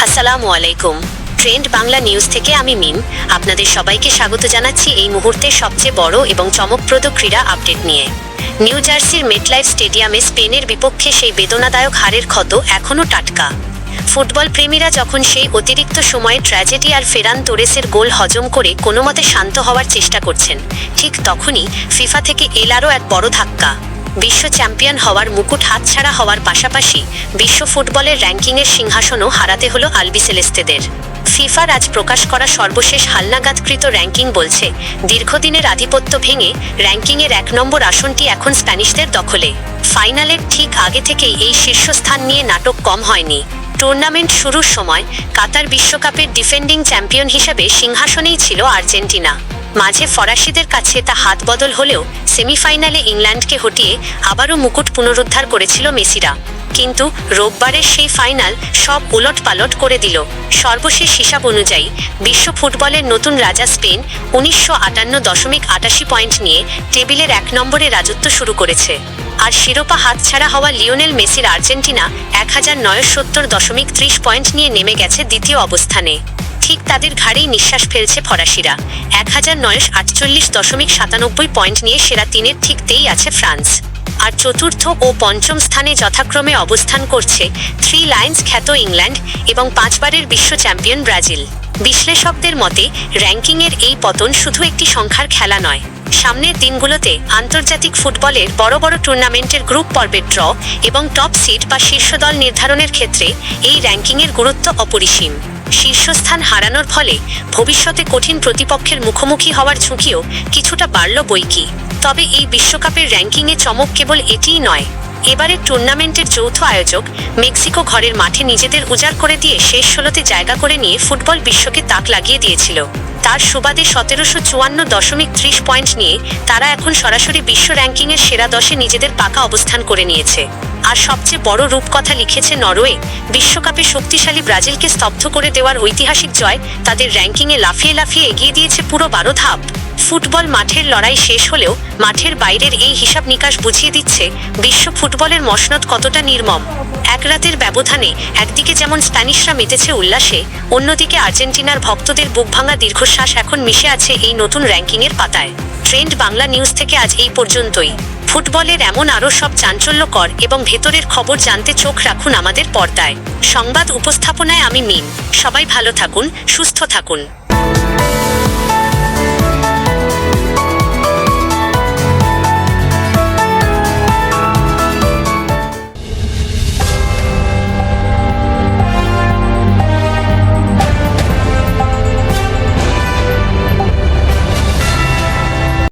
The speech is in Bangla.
আসসালামু আলাইকুম। ট্রেন্ড বাংলা নিউজ থেকে আমি মিম আপনাদের সবাইকে স্বাগত জানাচ্ছি এই মুহূর্তের সবচেয়ে বড় এবং চমকপ্রদ ক্রীড়া আপডেট নিয়ে। নিউ জার্সির মেটলাইফ স্টেডিয়ামে স্পেনের বিপক্ষে সেই বেদনাদায়ক হারের ক্ষত এখনও টাটকা। ফুটবল প্রেমীরা যখন সেই অতিরিক্ত সময়ে ট্র্যাজেডি আর ফেরান তোরেসের গোল হজম করে কোনোমতে শান্ত হওয়ার চেষ্টা করছেন, ঠিক তখনই ফিফা থেকে এল আরও এক বড় ধাক্কা। বিশ্ব চ্যাম্পিয়ন হওয়ার মুকুট হাতছাড়া হওয়ার পাশাপাশি বিশ্ব ফুটবলের র্যাঙ্কিংয়ের সিংহাসনও হারাতে হলো আলবিসেলেস্তেদের। ফিফার আজ প্রকাশ করা সর্বশেষ হালনাগাদকৃত র্যাঙ্কিং বলছে, দীর্ঘদিনের আধিপত্য ভেঙে র্যাঙ্কিংয়ের 1 নম্বর আসনটি এখন স্প্যানিশদের দখলে। ফাইনালের ঠিক আগে থেকেই এই শীর্ষস্থান নিয়ে নাটক কম হয়নি। টুর্নামেন্ট শুরুর সময় কাতার বিশ্বকাপের ডিফেন্ডিং চ্যাম্পিয়ন হিসেবে সিংহাসনেই ছিল আর্জেন্টিনা। মাঝে ফরাসিদের কাছে তা হাত বদল হলেও সেমিফাইনালে ইংল্যান্ডকে হটিয়ে আবারও মুকুট পুনরুদ্ধার করেছিল মেসিরা। কিন্তু রোববারের সেই ফাইনাল সব উলটপালট করে দিল। সর্বশেষ হিসাব অনুযায়ী বিশ্ব ফুটবলের নতুন রাজা স্পেন 1958.88 পয়েন্ট নিয়ে টেবিলের 1 নম্বরে রাজত্ব শুরু করেছে। আর শিরোপা হাতছাড়া হওয়া লিওনেল মেসির আর্জেন্টিনা 1970.30 পয়েন্ট নিয়ে নেমে গেছে দ্বিতীয় অবস্থানে। ঠিক তাদের ঘাড়েই নিঃশ্বাস ফেলছে ফরাসিরা। 1948.97 পয়েন্ট নিয়ে সেরা 3-এর ঠিক তেই আছে ফ্রান্স। আর চতুর্থ ও পঞ্চম স্থানে যথাক্রমে অবস্থান করছে 3 লায়ন্স খ্যাত ইংল্যান্ড এবং 5 বারের বিশ্ব চ্যাম্পিয়ন ব্রাজিল। বিশ্লেষকদের মতে র্যাঙ্কিংয়ের এই পতন শুধু একটি সংখ্যার খেলা নয়। সামনের দিনগুলোতে আন্তর্জাতিক ফুটবলের বড় বড় টুর্নামেন্টের গ্রুপ পর্বের ড্র এবং টপ সিড বা শীর্ষ দল নির্ধারণের ক্ষেত্রে এই র্যাঙ্কিংয়ের গুরুত্ব অপরিসীম। শীর্ষস্থান হারানোর ফলে ভবিষ্যতে কঠিন প্রতিপক্ষের মুখোমুখি হওয়ার ঝুঁকিও কিছুটা বাড়ল বৈকি। তবে এই বিশ্বকাপের র্যাঙ্কিংয়ে চমক কেবল এটিই নয়। এবারের টুর্নামেন্টের যৌথ আয়োজক মেক্সিকো ঘরের মাঠে নিজেদের উজাড় করে দিয়ে শেষ 16তে জায়গা করে নিয়ে ফুটবল বিশ্বকে তাক লাগিয়ে দিয়েছিল। তার সুবাদে 1754.30 পয়েন্ট নিয়ে তারা এখন সরাসরি বিশ্ব র্যাঙ্কিংয়ের সেরা 10-এ নিজেদের পাকা অবস্থান করে নিয়েছে। আর সবচেয়ে বড় রূপকথা লিখেছে নরওয়ে। বিশ্বকাপে শক্তিশালী ব্রাজিলকে স্তব্ধ করে দেওয়ার ঐতিহাসিক জয় তাদের র্যাঙ্কিংয়ে লাফিয়ে লাফিয়ে এগিয়ে দিয়েছে পুরো 12 ধাপ। ফুটবল মাঠের লড়াই শেষ হলেও মাঠের বাইরের এই হিসাব নিকাশ বুঝিয়ে দিচ্ছে বিশ্ব ফুটবলের মসনদ কতটা নির্মম। এক রাতের ব্যবধানে একদিকে যেমন স্প্যানিশরা মেতেছে উল্লাসে, অন্যদিকে আর্জেন্টিনার ভক্তদের বুকভাঙা দীর্ঘশ্বাস এখন মিশে আছে এই নতুন র্যাঙ্কিংয়ের পাতায়। ট্রেন্ড বাংলা নিউজ থেকে আজ এই পর্যন্তই। ফুটবলের এমন আরও সব চাঞ্চল্যকর এবং ভেতরের খবর জানতে চোখ রাখুন আমাদের পর্দায়। সংবাদ উপস্থাপনায় আমি মিম। সবাই ভালো থাকুন, সুস্থ থাকুন।